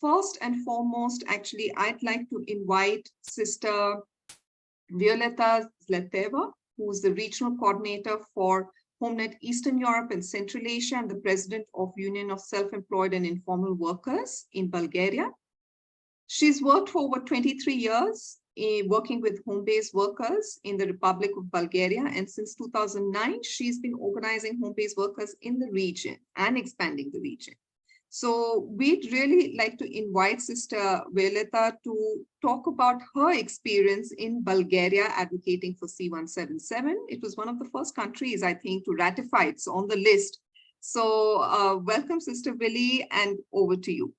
first and foremost, actually, I'd like to invite Sister Violeta Zleteva, who's the regional coordinator for HomeNet Eastern Europe and Central Asia and the president of Union of Self-Employed and Informal Workers in Bulgaria. She's worked for over 23 years working with home-based workers in the Republic of Bulgaria. And since 2009, she's been organizing home-based workers in the region and expanding the region. So we'd really like to invite Sister Violeta to talk about her experience in Bulgaria advocating for C177. It was one of the first countries, I think, to ratify it. So on the list. So welcome, Sister Willie, and over to you.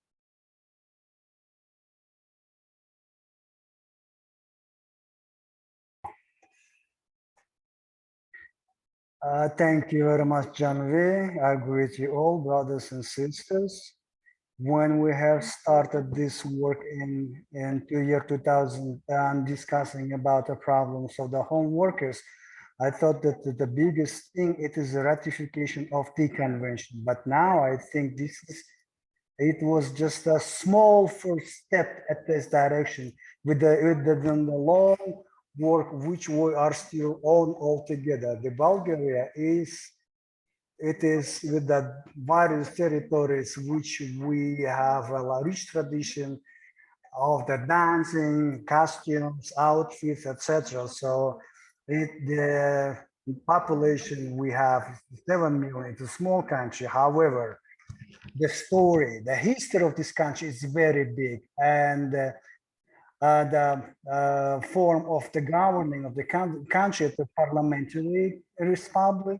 Thank you very much, Janvi. I greet you all, brothers and sisters. When we have started this work in the year 2000 and discussing about the problems of the home workers, I thought that the biggest thing it is the ratification of the convention. But now I think it was just a small first step at this direction with the long work which we are still on altogether. The Bulgaria is with the various territories which we have a rich tradition of the dancing, costumes, outfits, etc. So the population we have 7 million. It's a small country. However, the story, the history of this country is very big, and the form of the governing of the country, the parliamentary republic.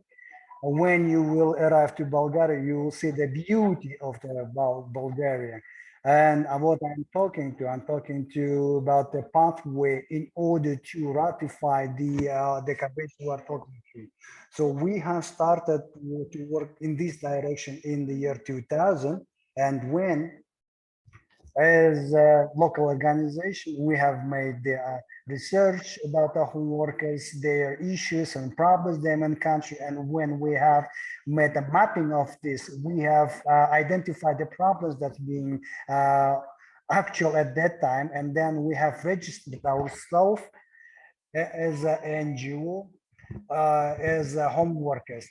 When you will arrive to Bulgaria, you will see the beauty of the Bulgaria. And what I'm talking to about the pathway in order to ratify the convention we are talking to. So we have started to work in this direction in the year 2000, and when as a local organization, we have made the research about the home workers, their issues and problems they in country. And when we have made a mapping of this, we have identified the problems that being actual at that time. And then we have registered ourselves as an NGO, as home workers.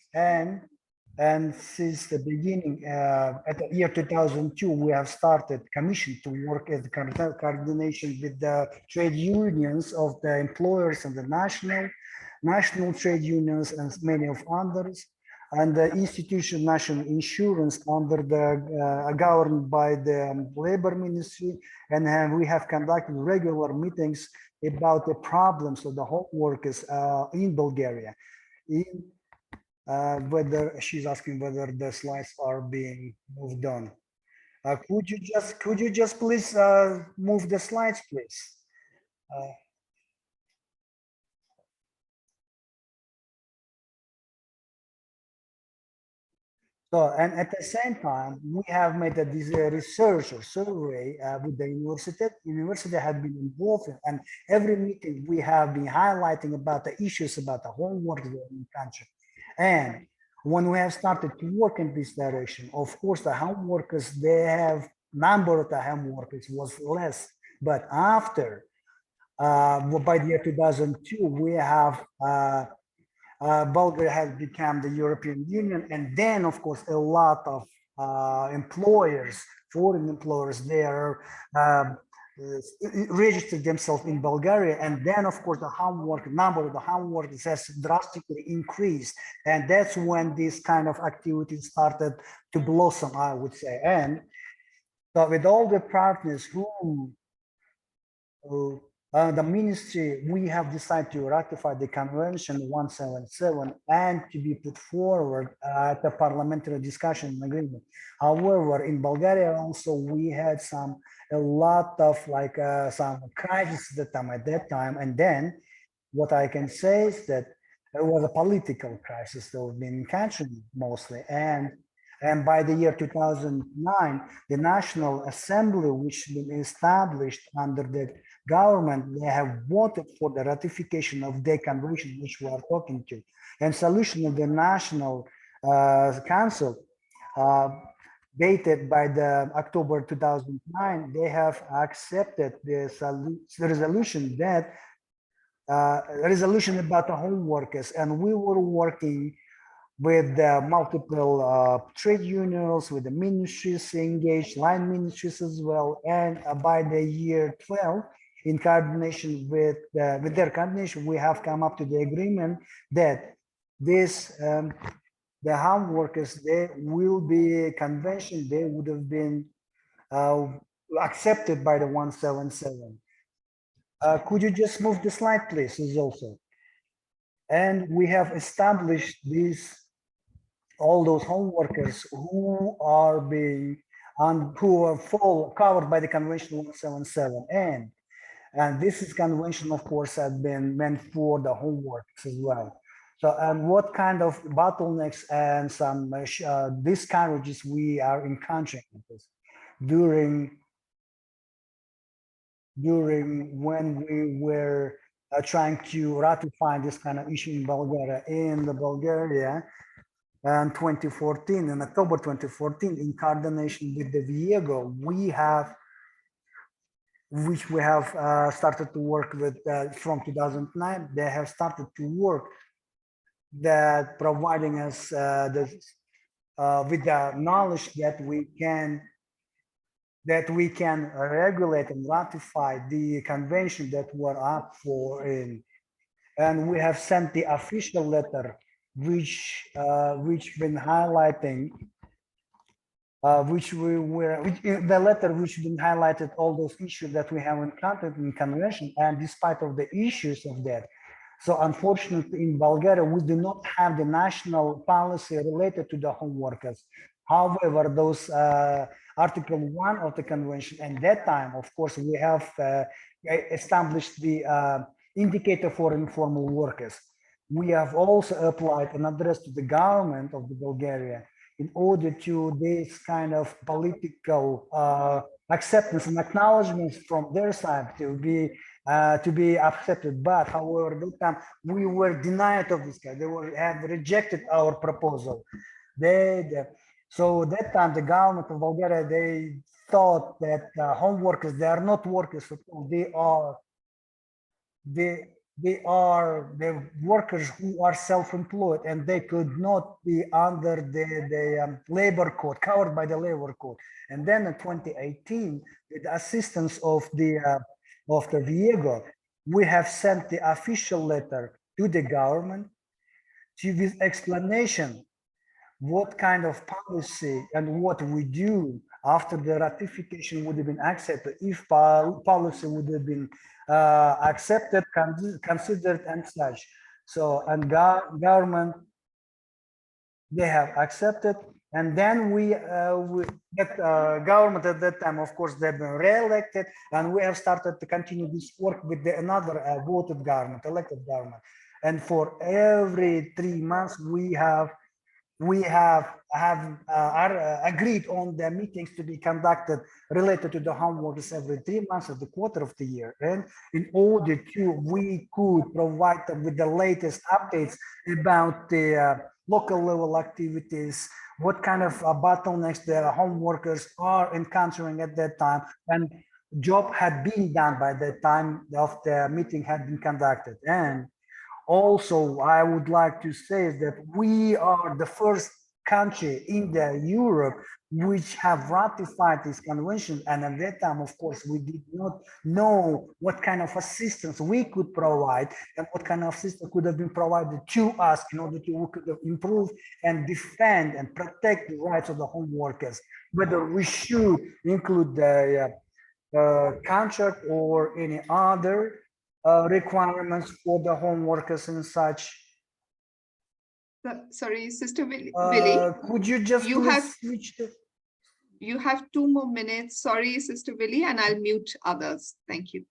And since the beginning, at the year 2002, we have started commission to work as coordination with the trade unions of the employers and the national trade unions and many of others, and the institution national insurance under the governed by the labor ministry. And we have conducted regular meetings about the problems of the home workers in Bulgaria. Whether she's asking whether the slides are being moved on. Could you just please move the slides, please? So, and at the same time, we have made a research or survey with the university. University had been involved in, and every meeting we have been highlighting about the issues about the homework in the country. And when we have started to work in this direction, of course, the home workers, they have number of the home workers was less. But after, by the year 2002, we have Bulgaria has become the European Union, and then, of course, a lot of employers, foreign employers, they are registered themselves in Bulgaria, and then, of course, the number of the home workers has drastically increased, and that's when this kind of activity started to blossom, I would say. And so, with all the partners who the ministry, we have decided to ratify the convention 177 and to be put forward at the parliamentary discussion agreement. However, in Bulgaria also we had a lot of some crises at that time. And then what I can say is that there was a political crisis that was being in country mostly. And by the year 2009, the National Assembly, which been established under the government, they have voted for the ratification of the convention which we are talking to. And solution of the National Council dated by the October 2009, they have accepted this resolution that resolution about the home workers, and we were working with multiple trade unions, with the ministries engaged, line ministries as well, and by the year 12, in coordination with their coordination, we have come up to the agreement that this the home workers, they will be convention, they would have been accepted by the 177. Could you just move the slide, please, is also. And we have established these, all those home workers who are being, who are covered by the Convention 177. And this is convention, of course, has been meant for the home workers as well. So, and what kind of bottlenecks and some discourages we are encountering during when we were trying to ratify this kind of issue in Bulgaria. In the Bulgaria, in 2014, in October 2014, in coordination with the Viego, we have started to work with from 2009. They have started to work that providing us with the knowledge that we can regulate and ratify the convention that we're up for in. And we have sent the official letter, which been highlighting, the letter which been highlighted all those issues that we have encountered in convention, and despite of the issues of that. So unfortunately, in Bulgaria, we do not have the national policy related to the home workers. However, those Article 1 of the convention, and that time, of course, we have established the indicator for informal workers. We have also applied an address to the government of the Bulgaria in order to this kind of political acceptance and acknowledgments from their side to be accepted. But however, that time we were denied of this kind. They had rejected our proposal. So that time the government of Bulgaria, they thought that home workers, they are not workers at all. They are the workers who are self-employed, and they could not be under the labor code, covered by the labor code. And then in 2018, with the assistance of the Viego, we have sent the official letter to the government with explanation what kind of policy and what we do after the ratification would have been accepted, if policy would have been accepted, considered, and such. So, and government, they have accepted, and then government at that time, of course, they've been re-elected, and we have started to continue this work with another voted government, elected government. And for every 3 months, we have agreed on the meetings to be conducted related to the home workers every 3 months of the quarter of the year. And in order we could provide them with the latest updates about the local level activities, what kind of bottlenecks the home workers are encountering at that time, and job had been done by the time of the meeting had been conducted. And also, I would like to say that we are the first country in the Europe which have ratified this convention. And at that time, of course, we did not know what kind of assistance we could provide and what kind of assistance could have been provided to us in order to improve and defend and protect the rights of the home workers, whether we should include the contract or any other requirements for the home workers and such. Sorry, Sister Billy. Could you just switch to... You have 2 more minutes. Sorry, Sister Billy, and I'll mute others. Thank you.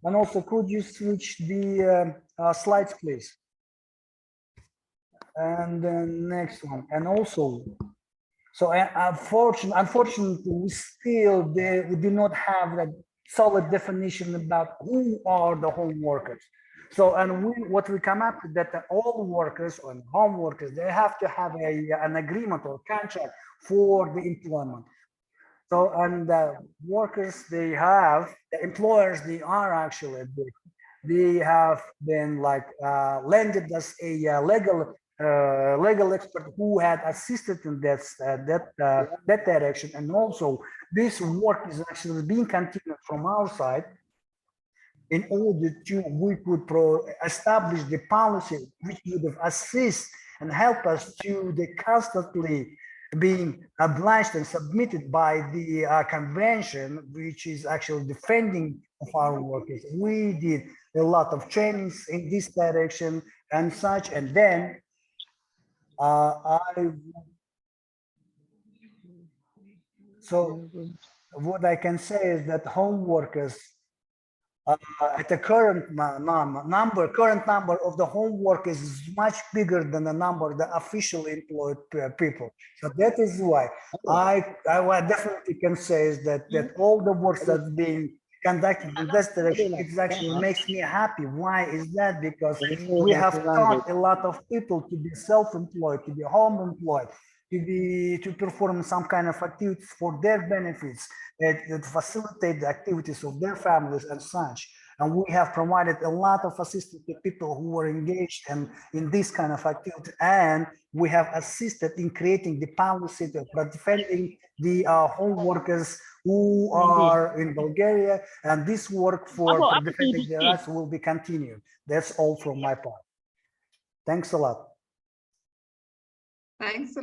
And also, could you switch the slides, please? And the next one. And also, so unfortunately, we do not have a solid definition about who are the home workers. So, and what we come up with that all workers and home workers, they have to have an agreement or contract for the employment. So, and the workers, the employers, they are actually, they have been like lended us a legal expert who had assisted in that direction. And also this work is actually being continued from our side in order to we could establish the policy which would assist and help us to the constantly being obliged and submitted by the convention, which is actually defending of our workers. We did a lot of trainings in this direction and such, and then so what I can say is that home workers at the current number of the home workers is much bigger than the number the official employed people. So that is why I definitely can say is that all the work that's being conducted in this direction, it actually makes me happy. Why is that? Because we have taught a lot of people to be self-employed, to be home employed, to perform some kind of activities for their benefits, that facilitate the activities of their families and such. And we have provided a lot of assistance to people who were engaged in this kind of activity. And we have assisted in creating the policy for defending the home workers who are in Bulgaria. And this work for defending their rights will be continued. That's all from my part. Thanks a lot. Thanks a lot.